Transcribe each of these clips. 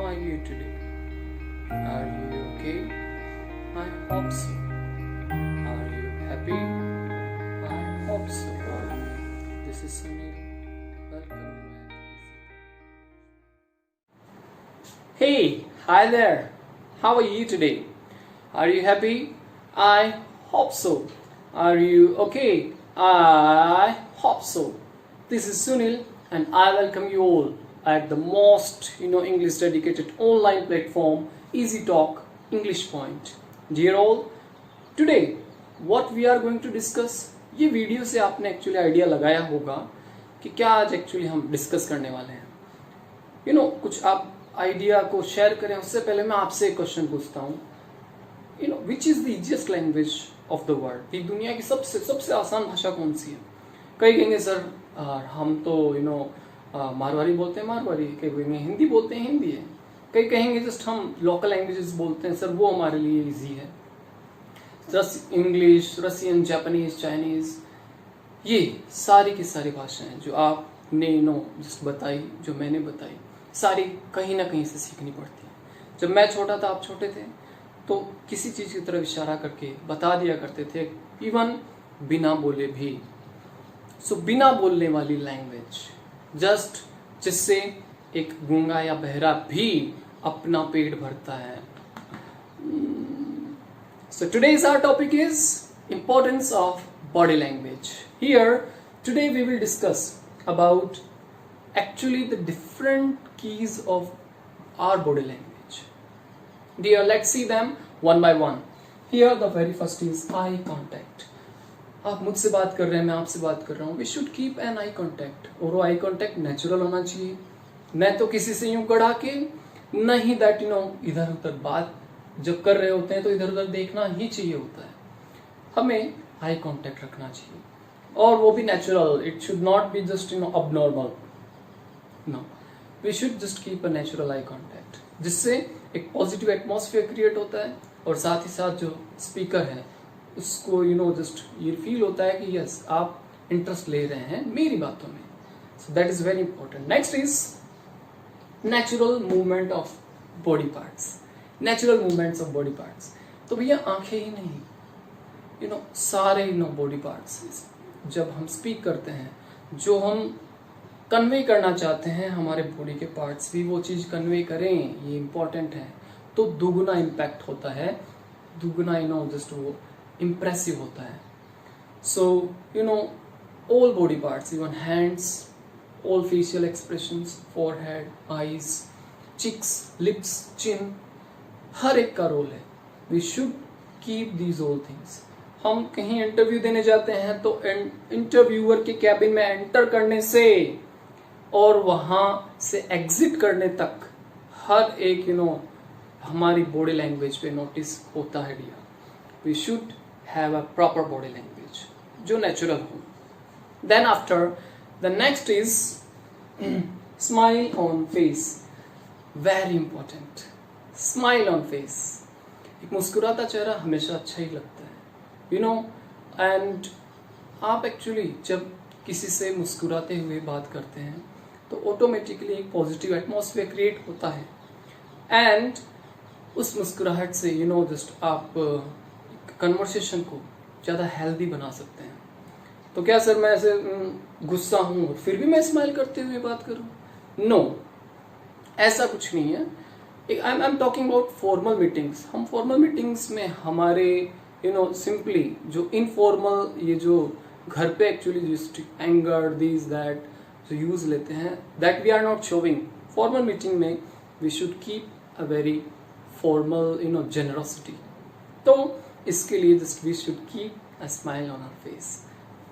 are you today? Are you okay? I hope so. Are you happy? I hope so. This is Sunil. Welcome you at Hey, hi there. How are you today? Are you happy? I hope so. Are you okay? I hope so. This is Sunil and I welcome you all at the most English dedicated online platform Easy Talk English Point. Dear all, today what we are going to discuss, ये video से आपने actually idea लगाया होगा कि क्या आज actually हम discuss करने वाले हैं. कुछ आप आइडिया को शेयर करें उससे पहले मैं आपसे एक क्वेश्चन पूछता हूँ. Which is the easiest language of the world. ये दुनिया की सबसे आसान भाषा कौन सी है. कई कहेंगे सर हम तो मारवाड़ी बोलते हैं मारवाड़ी, कई कहेंगे हिंदी बोलते हैं हिंदी है, कई कहेंगे जस्ट हम लोकल लैंग्वेजेस बोलते हैं सर वो हमारे लिए इजी है. इंग्लिश, रशियन, जापानीज, चाइनीज, ये सारी की सारी भाषाएं जो आपने जस्ट बताई, जो मैंने बताई, सारी कहीं ना कहीं से सीखनी पड़ती है. जब मैं छोटा था आप छोटे थे तो किसी चीज की तरफ इशारा करके बता दिया करते थे, इवन बिना बोले भी. सो बिना बोलने वाली लैंग्वेज, जस्ट जिससे एक गूंगा या बहरा भी अपना पेट भरता है. So today's our topic is importance of body language. Here today we will discuss about actually the different keys of our body language. Dear, let's see them one by one. Here the very first is eye contact. आप मुझसे बात कर रहे हैं, मैं आपसे बात कर रहा हूँ. We should keep an eye contact, और वो आई कॉन्टैक्ट नेचुरल होना चाहिए, न तो किसी से यूं कड़ा के, न ही दैट इधर उधर बात जब कर रहे होते हैं तो इधर उधर देखना ही चाहिए होता है. हमें आई कॉन्टैक्ट रखना चाहिए और वो भी natural. It should not be just abnormal. No, we should just keep a natural eye contact, जिससे एक पॉजिटिव एटमॉस्फेयर क्रिएट होता है और साथ ही साथ जो स्पीकर है उसको जस्ट ये फील होता है कि यस आप इंटरेस्ट ले रहे हैं मेरी बातों में. So that is very important. Next is natural movement of body parts. Natural movements of body parts, तो भैया आंखें ही नहीं, सारे बॉडी पार्ट्स जब हम स्पीक करते हैं, जो हम कन्वे करना चाहते हैं हमारे बॉडी के पार्ट्स भी वो चीज कन्वे करें, ये इंपॉर्टेंट है. तो दुगना इम्पैक्ट होता है, दुगना जस्ट वो impressive होता है. So all body parts, even hands, all facial expressions, forehead, eyes, cheeks, lips, chin, हर एक का रोल है. We should keep these all things. हम कहीं इंटरव्यू देने जाते हैं तो इंटरव्यूअर के कैबिन में एंटर करने से और वहां से एग्जिट करने तक हर एक हमारी बॉडी लैंग्वेज पे नोटिस होता है. Dear, we should have a proper body language जो natural हो. Then after, the next is smile on face. Very important. Smile on face. एक मुस्कुराता चेहरा हमेशा अच्छा ही लगता है, and आप actually जब किसी से मुस्कुराते हुए बात करते हैं तो ऑटोमेटिकली एक पॉजिटिव एटमॉस्फेयर क्रिएट होता है and उस मुस्कुराहट से जस्ट आप कन्वर्सेशन को ज़्यादा हेल्दी बना सकते हैं. तो क्या सर मैं ऐसे गुस्सा हूँ और फिर भी मैं स्माइल करते हुए बात करूँ? नो, ऐसा कुछ नहीं है. I am talking about formal meetings. हम फॉर्मल मीटिंग्स में हमारे सिंपली जो इनफॉर्मल, ये जो घर पे actually just anger this that जो यूज लेते हैं, that we are not showing. Formal meeting में we should keep a very formal generosity. तो इसके लिए just we should keep a smile on our face.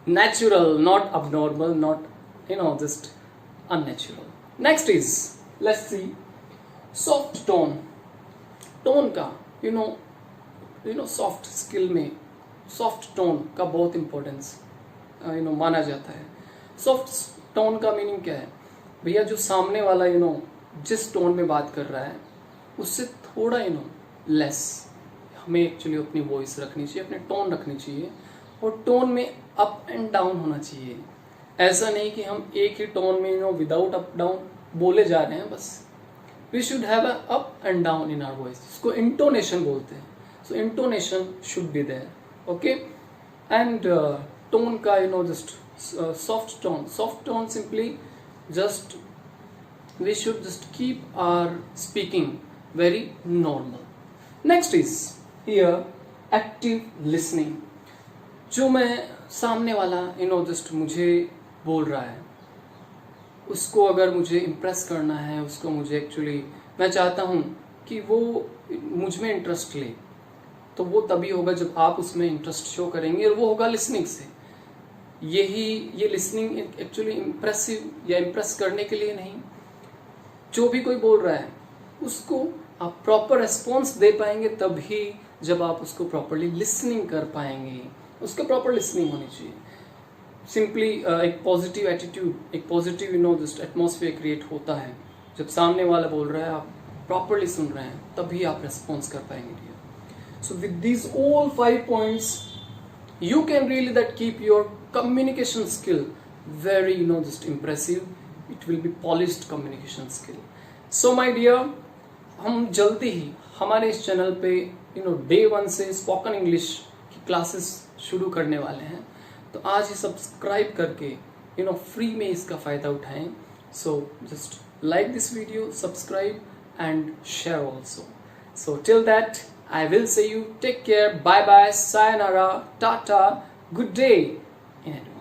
Natural, not abnormal, not just unnatural. Next is, let's see, soft tone. Tone का soft skill में soft tone का बहुत importance माना जाता है. सॉफ्ट टोन का मीनिंग क्या है भैया? जो सामने वाला जिस टोन में बात कर रहा है उससे थोड़ा लेस हमें एक्चुअली अपनी वॉइस रखनी चाहिए, अपने टोन रखनी चाहिए, और टोन में अप एंड डाउन होना चाहिए. ऐसा नहीं कि हम एक ही टोन में विदाउट अप डाउन बोले जा रहे हैं बस. We should have a up and down in our voice, इसको इंटोनेशन बोलते हैं. So intonation should be there. Okay. And tone का just soft tone simply just we should just keep our speaking very normal. Next is here active listening. जो मैं सामने वाला just मुझे बोल रहा है, उसको अगर मुझे इम्प्रेस करना है, उसको मुझे एक्चुअली मैं चाहता हूँ कि वो मुझ में इंटरेस्ट ले, तो वो तभी होगा जब आप उसमें इंटरेस्ट शो करेंगे, और वो होगा लिसनिंग से. ये लिसनिंग एक्चुअली इम्प्रेसिव या इम्प्रेस करने के लिए नहीं, जो भी कोई बोल रहा है उसको आप प्रॉपर रिस्पॉन्स दे पाएंगे तभी जब आप उसको प्रॉपरली लिसनिंग कर पाएंगे. उसको प्रॉपर लिसनिंग होनी चाहिए. सिंपली एक पॉजिटिव एटीट्यूड, एक पॉजिटिव जस्ट एटमॉस्फेयर क्रिएट होता है जब सामने वाला बोल रहा है, आप प्रॉपरली सुन रहे हैं, तभी आप रिस्पॉन्स कर पाएंगे. So with these all 5 points you can really that keep your communication skill very just impressive. It will be polished communication skill. So my dear, हम जल्दी ही हमारे इस चैनल पे डे 1 से स्पोकन इंग्लिश की क्लासेस शुरू करने वाले हैं. तो आज ही सब्सक्राइब करके फ्री में इसका फ़ायदा उठाएं. So just like this video, subscribe and share also. So till that, I will see you. Take care. Bye bye. Sayonara. Tata. Good day in advance.